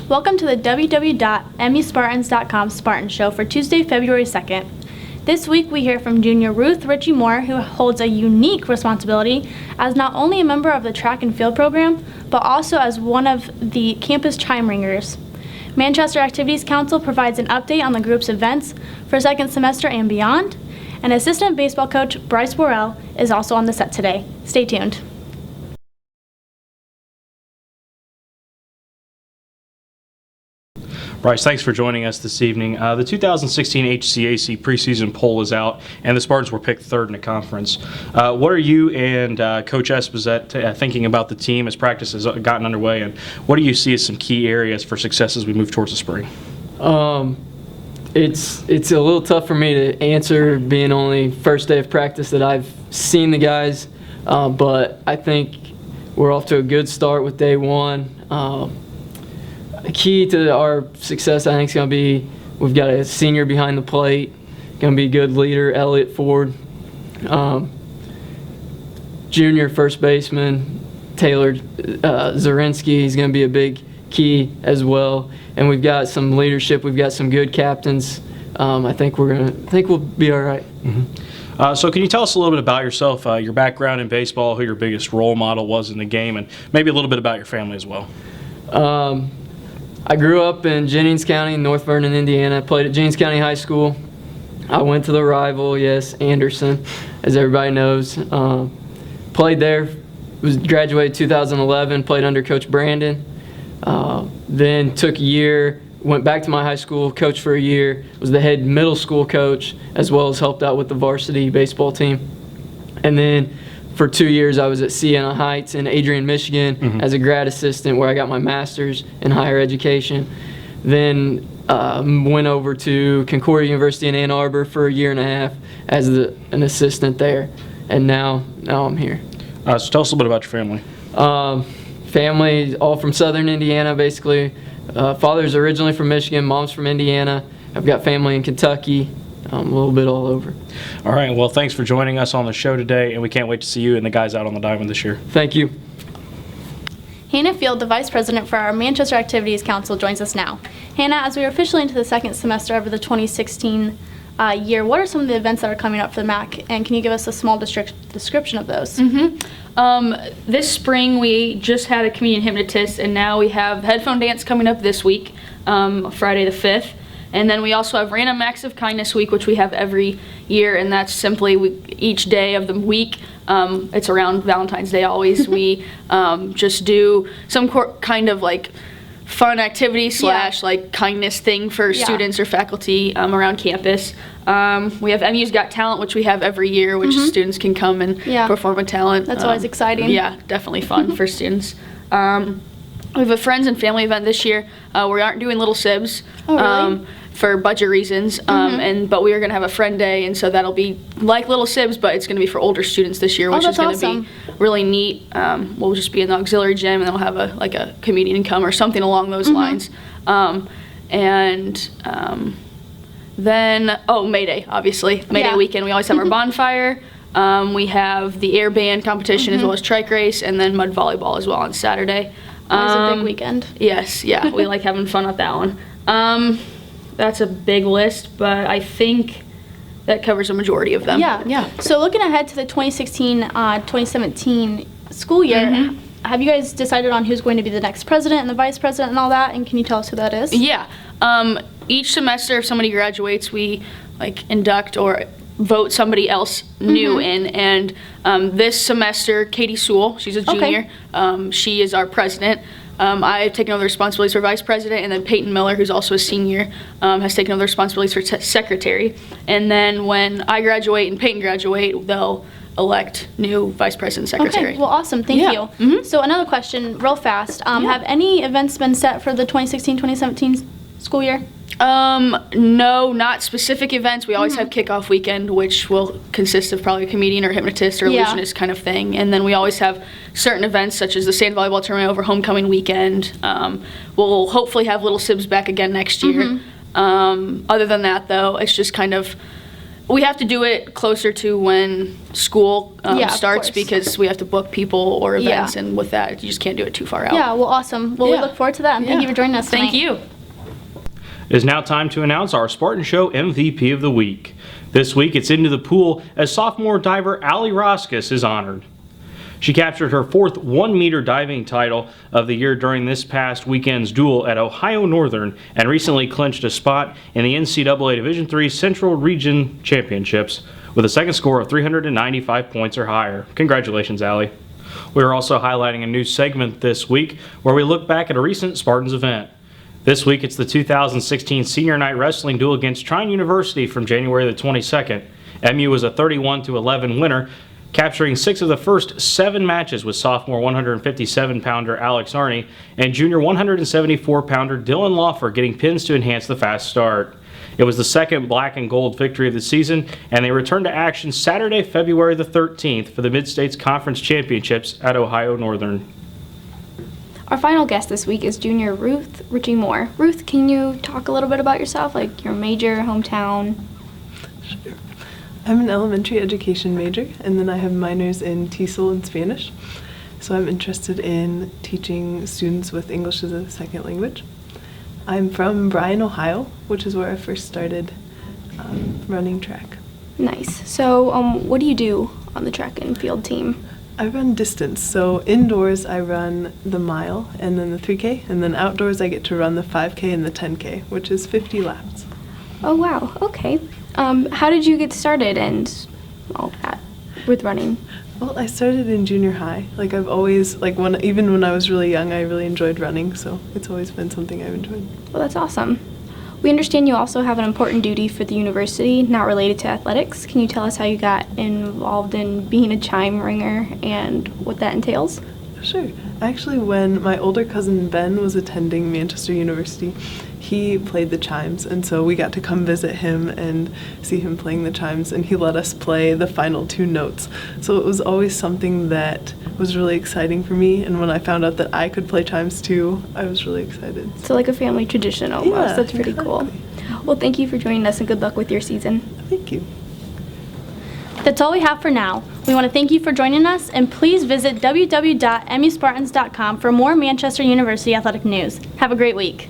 Welcome to the www.muspartans.com Spartan Show for Tuesday, February 2nd. This week we hear from junior Ruth Ritchey-Moore, who holds a unique responsibility as not only a member of the track and field program, but also as one of the campus chime ringers. Manchester Activities Council provides an update on the group's events for second semester and beyond, and assistant baseball coach Bryce Worrell is also on the set today. Stay tuned. Bryce, thanks for joining us this evening. The 2016 HCAC preseason poll is out, and the Spartans were picked third in the conference. What are you and Coach Espizet thinking about the team as practice has gotten underway, and what do you see as some key areas for success as we move towards the spring? It's a little tough for me to answer, being only first day of practice that I've seen the guys, but I think we're off to a good start with day one. Key to our success, I think, is going to be we've got a senior behind the plate, going to be a good leader, Elliott Ford. Junior first baseman, Taylor Zarinsky, he's going to be a big key as well. And we've got some leadership. We've got some good captains. I think we'll be all right. Mm-hmm. So can you tell us a little bit about yourself, your background in baseball, who your biggest role model was in the game, and maybe a little bit about your family as well? I grew up in Jennings County, North Vernon, Indiana. Played at Jennings County High School. I went to the rival, Anderson, as everybody knows. Played there, graduated 2011, played under Coach Brandon. Then took a year, went back to my high school, coached for a year, was the head middle school coach, as well as helped out with the varsity baseball team. And then for 2 years, I was at Siena Heights in Adrian, Michigan, as a grad assistant, where I got my master's in higher education. Then went over to Concordia University in Ann Arbor for a year and a half as an assistant there, and now I'm here. So tell us a little bit about your family. Family, all from southern Indiana, basically. Father's originally from Michigan, mom's from Indiana. I've got family in Kentucky. A little bit all over. All right, well, thanks for joining us on the show today, and we can't wait to see you and the guys out on the diamond this year. Thank you. Hannah Field, the Vice President for our Manchester Activities Council, joins us now. Hannah, as we are officially into the second semester of the 2016 year, what are some of the events that are coming up for the MAC, and can you give us a small description of those? This spring we just had a comedian hypnotist, and now we have headphone dance coming up this week, Friday the 5th. And then we also have Random Acts of Kindness Week, which we have every year, and that's simply each day of the week. It's around Valentine's Day always. We just do some kind of like fun activity / like kindness thing for students or faculty around campus. We have MU's Got Talent, which we have every year, which students can come and perform a talent. That's always exciting. Yeah, definitely fun for students. We have a friends and family event this year. We aren't doing Little Sibs. Oh, really? For budget reasons, but we are going to have a friend day, and so that'll be like Little Sibs, but it's going to be for older students this year, which is going to be really neat. We'll just be in the auxiliary gym, and then we'll have a comedian come or something along those lines. Then May Day, obviously. May Day weekend, we always have our bonfire. We have the air band competition as well as trike race, and then mud volleyball as well on Saturday. Always a big weekend. Yes, yeah, we like having fun at that one. That's a big list, but I think that covers a majority of them. Yeah. So looking ahead to the 2016-2017 school year, have you guys decided on who's going to be the next president and the vice president and all that? And can you tell us who that is? Yeah. Each semester, if somebody graduates, we induct or vote somebody else new in. And this semester, Katie Sewell, she's a junior. She is our president. I've taken over the responsibilities for vice president, and then Peyton Miller, who's also a senior, has taken over the responsibilities for secretary. And then when I graduate and Peyton graduate, they'll elect new vice president and secretary. Okay, well, awesome. Thank you. So another question, real fast. Have any events been set for the 2016-2017 school year? No, not specific events. We always have kickoff weekend, which will consist of probably a comedian or hypnotist or illusionist kind of thing. And then we always have certain events such as the sand volleyball tournament over homecoming weekend. We'll hopefully have Little Sibs back again next year. Other than that, though, it's just kind of We have to do it closer to when school Yeah, of starts course. because we have to book people or events, Yeah. and with that, you just can't do it too far out. Yeah, well, awesome. Well, we Yeah. look forward to that, and thank Yeah. you for joining us Thank tonight. you. It is now time to announce our Spartan Show MVP of the week. This week, it's into the pool as sophomore diver Allie Roskus is honored. She captured her 4th 1-meter diving title of the year during this past weekend's duel at Ohio Northern and recently clinched a spot in the NCAA Division III Central Region Championships with a second score of 395 points or higher. Congratulations, Allie. We are also highlighting a new segment this week where we look back at a recent Spartans event. This week, it's the 2016 Senior Night Wrestling duel against Trine University from January the 22nd. MU was a 31-11 winner, capturing 6 of the first 7 matches with sophomore 157-pounder Alex Arney and junior 174-pounder Dylan Lawfer getting pins to enhance the fast start. It was the second black and gold victory of the season, and they returned to action Saturday, February the 13th for the Mid-States Conference Championships at Ohio Northern. Our final guest this week is junior Ruth Ritchey-Moore. Ruth, can you talk a little bit about yourself, like your major, hometown? Sure. I'm an elementary education major, and then I have minors in TESOL and Spanish. So I'm interested in teaching students with English as a second language. I'm from Bryan, Ohio, which is where I first started running track. Nice. So what do you do on the track and field team? I run distance, so indoors I run the mile and then the 3K, and then outdoors I get to run the 5K and the 10K, which is 50 laps. Oh, wow. Okay. How did you get started and all that with running? Well, I started in junior high. Like I've always, even when I was really young, I really enjoyed running, so it's always been something I've enjoyed. Well, that's awesome. We understand you also have an important duty for the university, not related to athletics. Can you tell us how you got involved in being a chime ringer and what that entails? Sure. Actually, when my older cousin Ben was attending Manchester University, he played the chimes, and so we got to come visit him and see him playing the chimes, and he let us play the final 2 notes. So it was always something that was really exciting for me, and when I found out that I could play chimes too, I was really excited. So like a family tradition almost. Yeah, That's pretty cool. Well, thank you for joining us and good luck with your season. Thank you. That's all we have for now. We want to thank you for joining us, and please visit www.muspartans.com for more Manchester University athletic news. Have a great week.